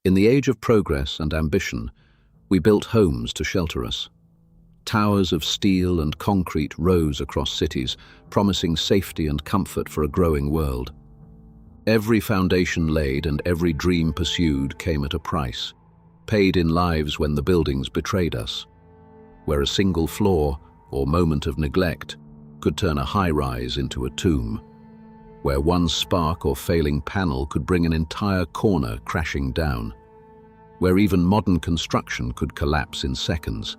In the age of progress and ambition, we built homes to shelter us. Towers of steel and concrete rose across cities, promising safety and comfort for a growing world. Every foundation laid and every dream pursued came at a price, paid in lives when the buildings betrayed us, where a single flaw or moment of neglect could turn a high-rise into a tomb, where one spark or failing panel could bring an entire corner crashing down, where even modern construction could collapse in seconds.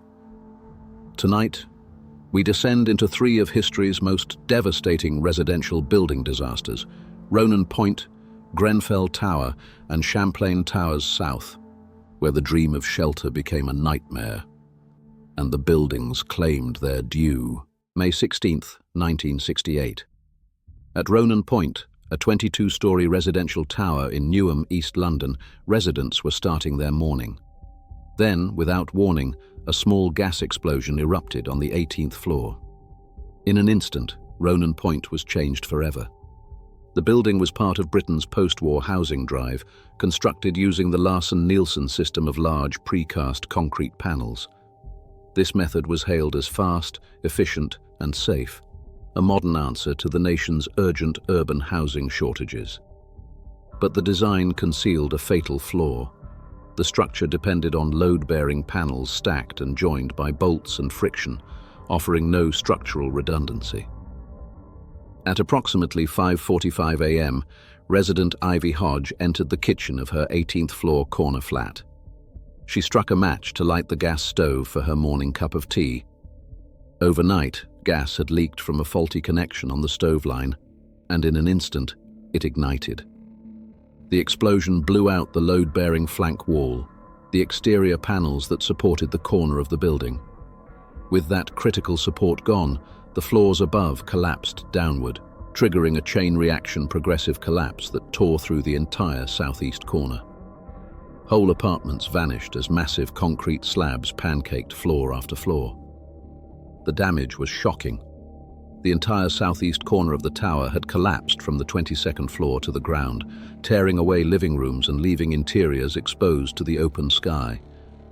Tonight, we descend into three of history's most devastating residential building disasters: Ronan Point, Grenfell Tower, and Champlain Towers South, where the dream of shelter became a nightmare, and the buildings claimed their due. May 16, 1968. At Ronan Point, a 22-story residential tower in Newham, East London, residents were starting their morning. Then, without warning, a small gas explosion erupted on the 18th floor. In an instant, Ronan Point was changed forever. The building was part of Britain's post-war housing drive, constructed using the Larsen-Nielsen system of large precast concrete panels. This method was hailed as fast, efficient, and safe, a modern answer to the nation's urgent urban housing shortages. But the design concealed a fatal flaw. The structure depended on load-bearing panels stacked and joined by bolts and friction, offering no structural redundancy. At approximately 5:45 a.m., resident Ivy Hodge entered the kitchen of her 18th floor corner flat. She struck a match to light the gas stove for her morning cup of tea. Overnight, gas had leaked from a faulty connection on the stove line, and in an instant, it ignited. The explosion blew out the load-bearing flank wall, the exterior panels that supported the corner of the building. With that critical support gone, the floors above collapsed downward, triggering a chain reaction progressive collapse that tore through the entire southeast corner. Whole apartments vanished as massive concrete slabs pancaked floor after floor. The damage was shocking. The entire southeast corner of the tower had collapsed from the 22nd floor to the ground, tearing away living rooms and leaving interiors exposed to the open sky.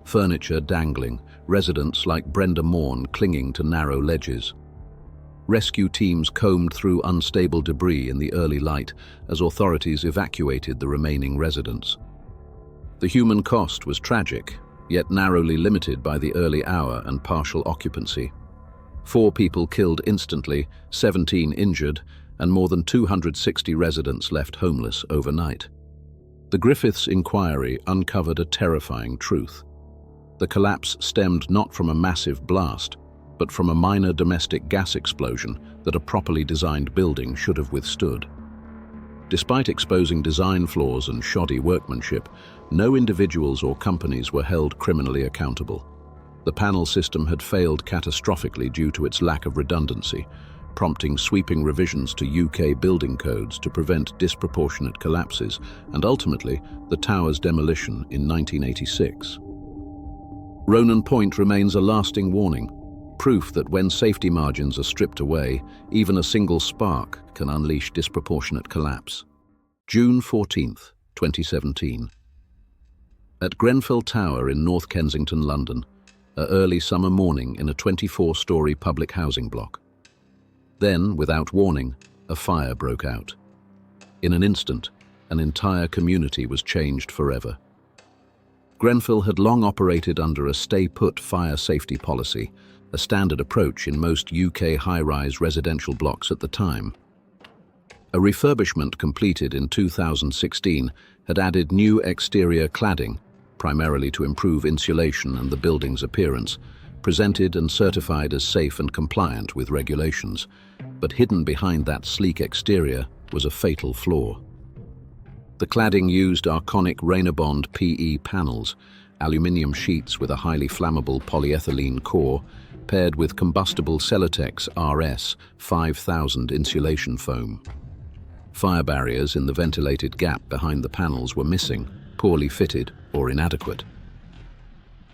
Furniture dangling, residents like Brenda Morn clinging to narrow ledges. Rescue teams combed through unstable debris in the early light as authorities evacuated the remaining residents. The human cost was tragic, yet narrowly limited by the early hour and partial occupancy. 4 people killed instantly, 17 injured, and more than 260 residents left homeless overnight. The Griffiths inquiry uncovered a terrifying truth. The collapse stemmed not from a massive blast, but from a minor domestic gas explosion that a properly designed building should have withstood. Despite exposing design flaws and shoddy workmanship, no individuals or companies were held criminally accountable. The panel system had failed catastrophically due to its lack of redundancy, prompting sweeping revisions to UK building codes to prevent disproportionate collapses, and ultimately the tower's demolition in 1986. Ronan Point remains a lasting warning, proof that when safety margins are stripped away, even a single spark can unleash disproportionate collapse. June 14, 2017. At Grenfell Tower in North Kensington, London, an early summer morning in a 24-story public housing block. Then, without warning, a fire broke out. In an instant, an entire community was changed forever. Grenfell had long operated under a stay-put fire safety policy, a standard approach in most UK high-rise residential blocks at the time. A refurbishment completed in 2016 had added new exterior cladding, primarily to improve insulation and the building's appearance, presented and certified as safe and compliant with regulations, but hidden behind that sleek exterior was a fatal flaw. The cladding used arconic Rainabond PE panels, aluminium sheets with a highly flammable polyethylene core, paired with combustible Celotex RS 5000 insulation foam. Fire barriers in the ventilated gap behind the panels were missing, poorly fitted or inadequate.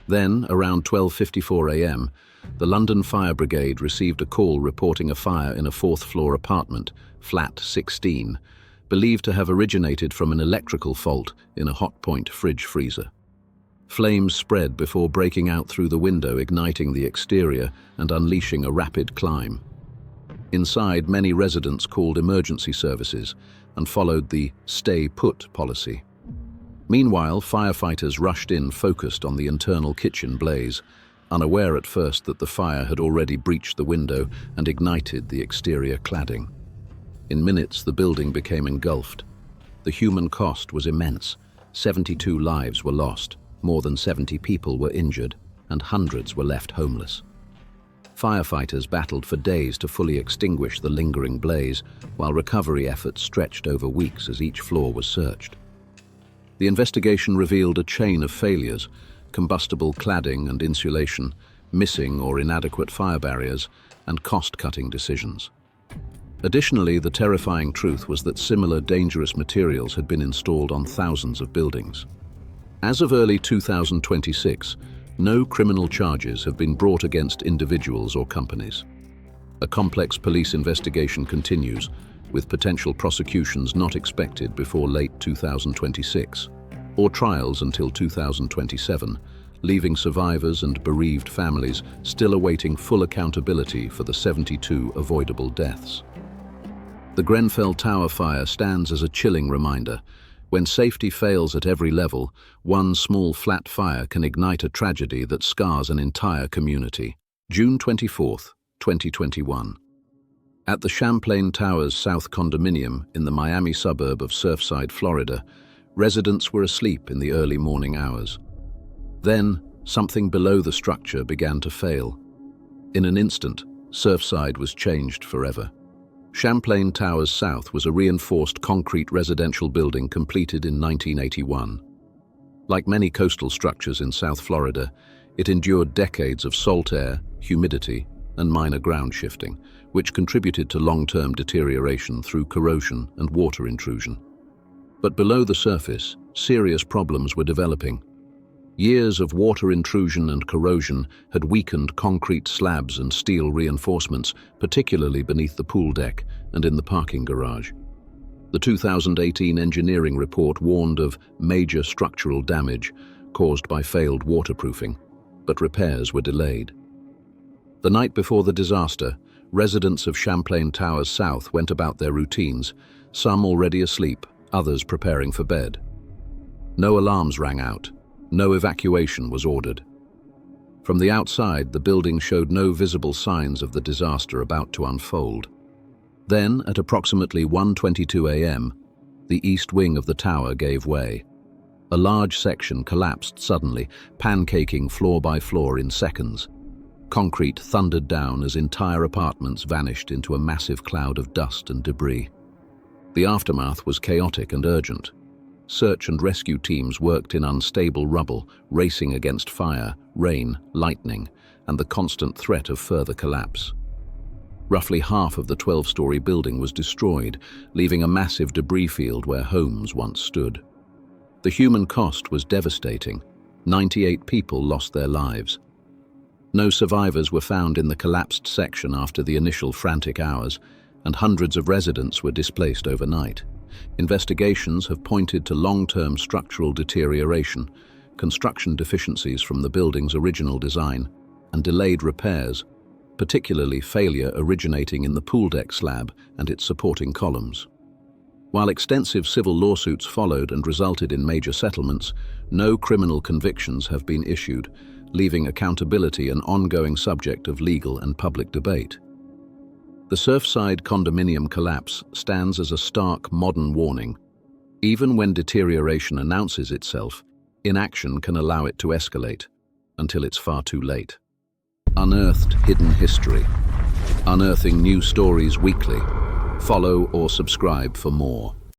Then, around 12:54 a.m., the London Fire Brigade received a call reporting a fire in a 4th-floor apartment, flat 16, believed to have originated from an electrical fault in a hotpoint fridge freezer. Flames spread before breaking out through the window, igniting the exterior and unleashing a rapid climb. Inside, many residents called emergency services and followed the "stay put" policy. Meanwhile, firefighters rushed in, focused on the internal kitchen blaze, unaware at first that the fire had already breached the window and ignited the exterior cladding. In minutes, the building became engulfed. The human cost was immense. 72 lives were lost, more than 70 people were injured, and hundreds were left homeless. Firefighters battled for days to fully extinguish the lingering blaze, while recovery efforts stretched over weeks as each floor was searched. The investigation revealed a chain of failures: combustible cladding and insulation, missing or inadequate fire barriers, and cost-cutting decisions. Additionally, the terrifying truth was that similar dangerous materials had been installed on thousands of buildings. As of early 2026, no criminal charges have been brought against individuals or companies. A complex police investigation continues, with potential prosecutions not expected before late 2026, or trials until 2027, leaving survivors and bereaved families still awaiting full accountability for the 72 avoidable deaths. The Grenfell Tower fire stands as a chilling reminder. When safety fails at every level, one small flat fire can ignite a tragedy that scars an entire community. June 24, 2021. At the Champlain Towers South condominium in the Miami suburb of Surfside, Florida, residents were asleep in the early morning hours. Then, something below the structure began to fail. In an instant, Surfside was changed forever. Champlain Towers South was a reinforced concrete residential building completed in 1981. Like many coastal structures in South Florida, it endured decades of salt air, humidity, and minor ground shifting, which contributed to long-term deterioration through corrosion and water intrusion. But below the surface, serious problems were developing. Years of water intrusion and corrosion had weakened concrete slabs and steel reinforcements, particularly beneath the pool deck and in the parking garage. The 2018 engineering report warned of major structural damage caused by failed waterproofing, but repairs were delayed. The night before the disaster, residents of Champlain Towers South went about their routines, some already asleep, others preparing for bed. No alarms rang out. No evacuation was ordered. From the outside, the building showed no visible signs of the disaster about to unfold. Then, at approximately 1:22 a.m., the east wing of the tower gave way. A large section collapsed suddenly, pancaking floor by floor in seconds. Concrete thundered down as entire apartments vanished into a massive cloud of dust and debris. The aftermath was chaotic and urgent. Search and rescue teams worked in unstable rubble, racing against fire, rain, lightning, and the constant threat of further collapse. Roughly half of the 12-story building was destroyed, leaving a massive debris field where homes once stood. The human cost was devastating. 98 people lost their lives. No survivors were found in the collapsed section after the initial frantic hours, and hundreds of residents were displaced overnight. Investigations have pointed to long-term structural deterioration, construction deficiencies from the building's original design, and delayed repairs, particularly failure originating in the pool deck slab and its supporting columns. While extensive civil lawsuits followed and resulted in major settlements, no criminal convictions have been issued, leaving accountability an ongoing subject of legal and public debate. The Surfside condominium collapse stands as a stark modern warning. Even when deterioration announces itself, inaction can allow it to escalate, until it's far too late. Unearthed Hidden History. Unearthing new stories weekly. Follow or subscribe for more.